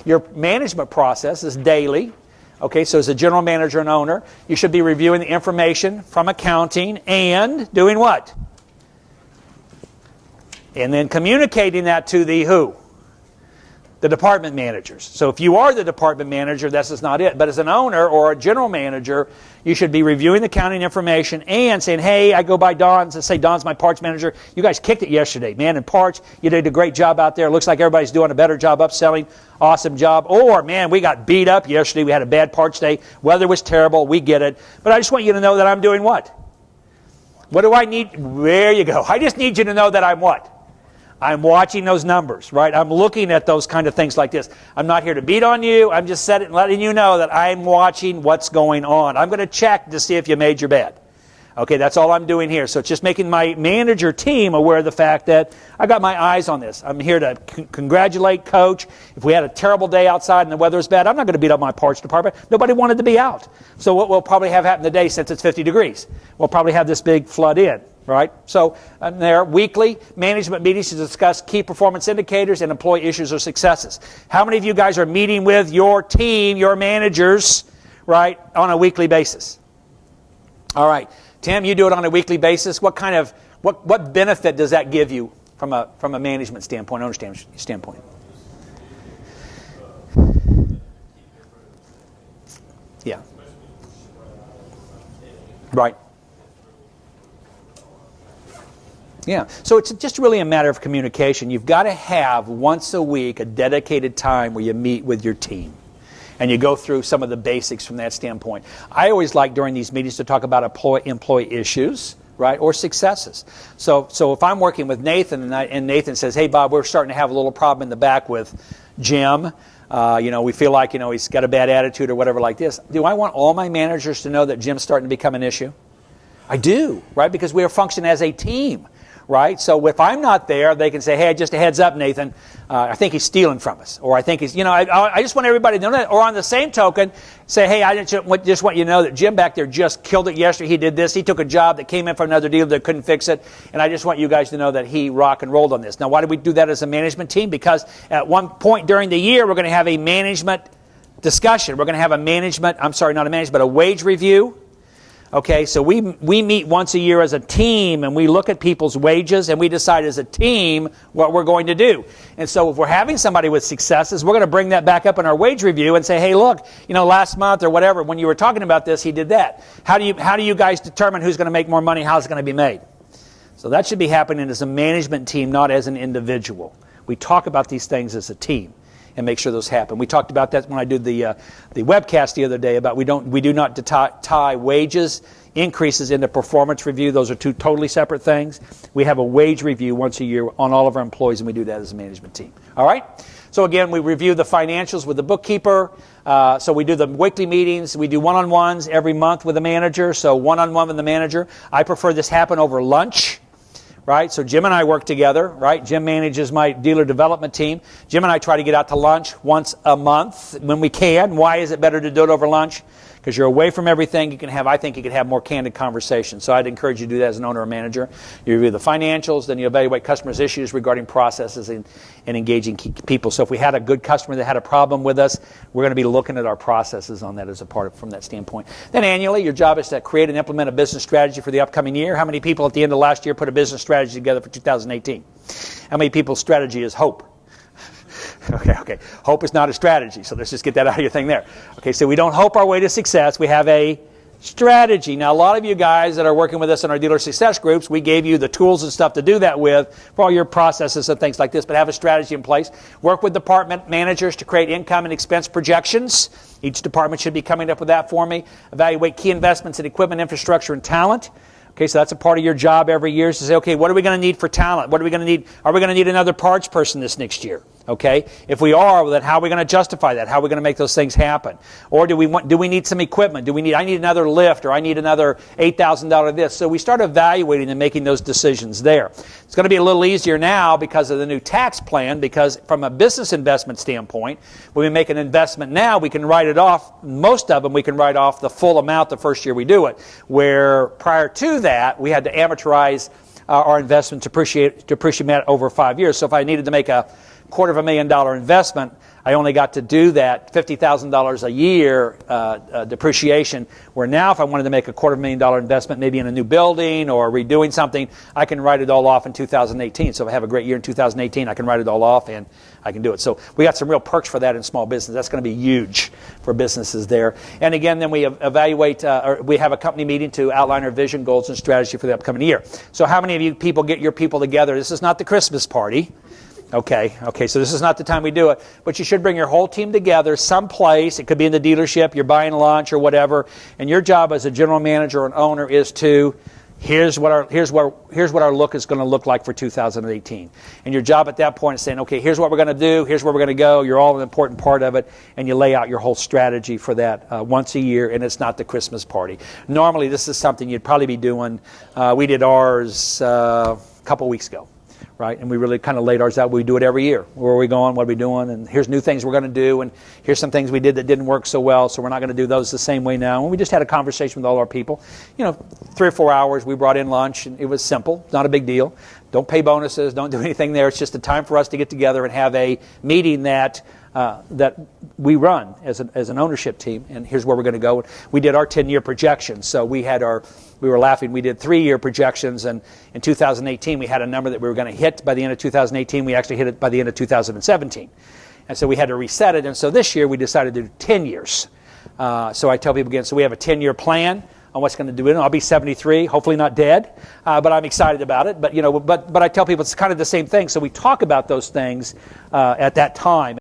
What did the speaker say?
Your management process is daily. Okay, so as a general manager and owner, you should be reviewing the information from accounting and doing what? And then communicating that to the who? The department managers. So if you are the department manager, this is not it. But as an owner or a general manager, you should be reviewing the accounting information and saying, hey, I go by Don's and say, Don's my parts manager. You guys kicked it yesterday, man. In parts, you did a great job out there. Looks like everybody's doing a better job upselling. Awesome job. Or, man, we got beat up yesterday. We had a bad parts day. Weather was terrible. We get it. But I just want you to know that I'm doing what? What do I need? There you go. I just need you to know that I'm what? I'm watching those numbers, right? I'm looking at those kind of things like this. I'm not here to beat on you. I'm just letting you know that I'm watching what's going on. I'm going to check to see if you made your bed. Okay, that's all I'm doing here. So it's just making my manager team aware of the fact that I got my eyes on this. I'm here to congratulate Coach. If we had a terrible day outside and the weather is bad, I'm not going to beat up my parts department. Nobody wanted to be out. So what we'll probably have happen today, since it's 50 degrees, we'll probably have this big flood in. Right? So there, weekly management meetings to discuss key performance indicators and employee issues or successes. How many of you guys are meeting with your team, your managers, right, on a weekly basis? All right. Tim, you do it on a weekly basis. What kind of, what benefit does that give you from a management standpoint, owner standpoint? Yeah. Right. Yeah, so it's just really a matter of communication. You've got to have once a week a dedicated time where you meet with your team and you go through some of the basics from that standpoint. I always like during these meetings to talk about employee issues, right, or successes. So if I'm working with Nathan and Nathan says, hey, Bob, we're starting to have a little problem in the back with Jim. We feel like, he's got a bad attitude or whatever like this. Do I want all my managers to know that Jim's starting to become an issue? I do, right, because we are functioning as a team. Right? So if I'm not there, they can say, hey, just a heads up, Nathan, I think he's stealing from us. Or I think he's, I just want everybody to know that. Or on the same token, say, hey, I just want you to know that Jim back there just killed it yesterday. He did this. He took a job that came in from another dealer that couldn't fix it. And I just want you guys to know that he rock and rolled on this. Now, why do we do that as a management team? Because at one point during the year, we're going to have a management discussion. We're going to have a wage review. Okay, so we meet once a year as a team and we look at people's wages and we decide as a team what we're going to do. And so if we're having somebody with successes, we're going to bring that back up in our wage review and say, hey, look, last month or whatever, when you were talking about this, he did that. How do you guys determine who's going to make more money, how it's going to be made? So that should be happening as a management team, not as an individual. We talk about these things as a team and make sure those happen. We talked about that when I did the webcast the other day about we do not tie wages increases into performance review. Those are two totally separate things. We have a wage review once a year on all of our employees, and we do that as a management team. All right? So again, we review the financials with the bookkeeper. So we do the weekly meetings. We do one-on-ones every month with the manager. So one-on-one with the manager. I prefer this happen over lunch. Right? So Jim and I work together, right? Jim manages my dealer development team. Jim and I try to get out to lunch once a month when we can. Why is it better to do it over lunch? Because you're away from everything. I think you can have more candid conversations. So I'd encourage you to do that as an owner or manager. You review the financials, then you evaluate customers' issues regarding processes and engaging key people. So if we had a good customer that had a problem with us, we're going to be looking at our processes on that as a part of, from that standpoint. Then annually, your job is to create and implement a business strategy for the upcoming year. How many people at the end of last year put a business strategy together for 2018? How many people's strategy is hope? Okay. Hope is not a strategy, so let's just get that out of your thing there. Okay, so we don't hope our way to success. We have a strategy. Now, a lot of you guys that are working with us in our dealer success groups, we gave you the tools and stuff to do that with for all your processes and things like this, but have a strategy in place. Work with department managers to create income and expense projections. Each department should be coming up with that for me. Evaluate key investments in equipment, infrastructure, and talent. Okay, so that's a part of your job every year is to say, okay, what are we going to need for talent? What are we going to need? Are we going to need another parts person this next year? Okay? If we are, well, then how are we going to justify that? How are we going to make those things happen? Or do we need some equipment? I need another lift, or I need another $8,000 this. So we start evaluating and making those decisions there. It's going to be a little easier now because of the new tax plan, because from a business investment standpoint, when we make an investment now, we can write it off. Most of them, we can write off the full amount the first year we do it. Where prior to that, we had to amortize our investment, depreciate that over 5 years. So if I needed to make a $250,000 investment, I only got to do that $50,000 a year depreciation, where now if I wanted to make a $250,000 investment, maybe in a new building or redoing something, I can write it all off in 2018. So if I have a great year in 2018, I can write it all off and I can do it. So we got some real perks for that in small business. That's going to be huge for businesses there. And again, then we evaluate, or we have a company meeting to outline our vision, goals, and strategy for the upcoming year. So how many of you people get your people together? This is not the Christmas party. Okay, so this is not the time we do it, but you should bring your whole team together someplace. It could be in the dealership, you're buying lunch or whatever, and your job as a general manager or an owner is to, here's what our look is going to look like for 2018. And your job at that point is saying, okay, here's what we're going to do, here's where we're going to go, you're all an important part of it, and you lay out your whole strategy for that once a year, and it's not the Christmas party. Normally this is something you'd probably be doing. We did ours a couple weeks ago. Right, and we really kind of laid ours out. We do it every year. Where are we going? What are we doing? And here's new things we're going to do. And here's some things we did that didn't work so well, so we're not going to do those the same way now. And we just had a conversation with all our people. 3 or 4 hours. We brought in lunch, and it was simple. Not a big deal. Don't pay bonuses. Don't do anything there. It's just a time for us to get together and have a meeting that we run as an ownership team. And here's where we're going to go. We did our 10-year projections. So we were laughing. We did 3-year projections, and in 2018 we had a number that we were going to hit by the end of 2018. We actually hit it by the end of 2017. And so we had to reset it. And so this year we decided to do 10 years. So I tell people again, so we have a 10-year plan on what's going to do it. I'll be 73, hopefully not dead, but I'm excited about it. But I tell people it's kind of the same thing. So we talk about those things at that time.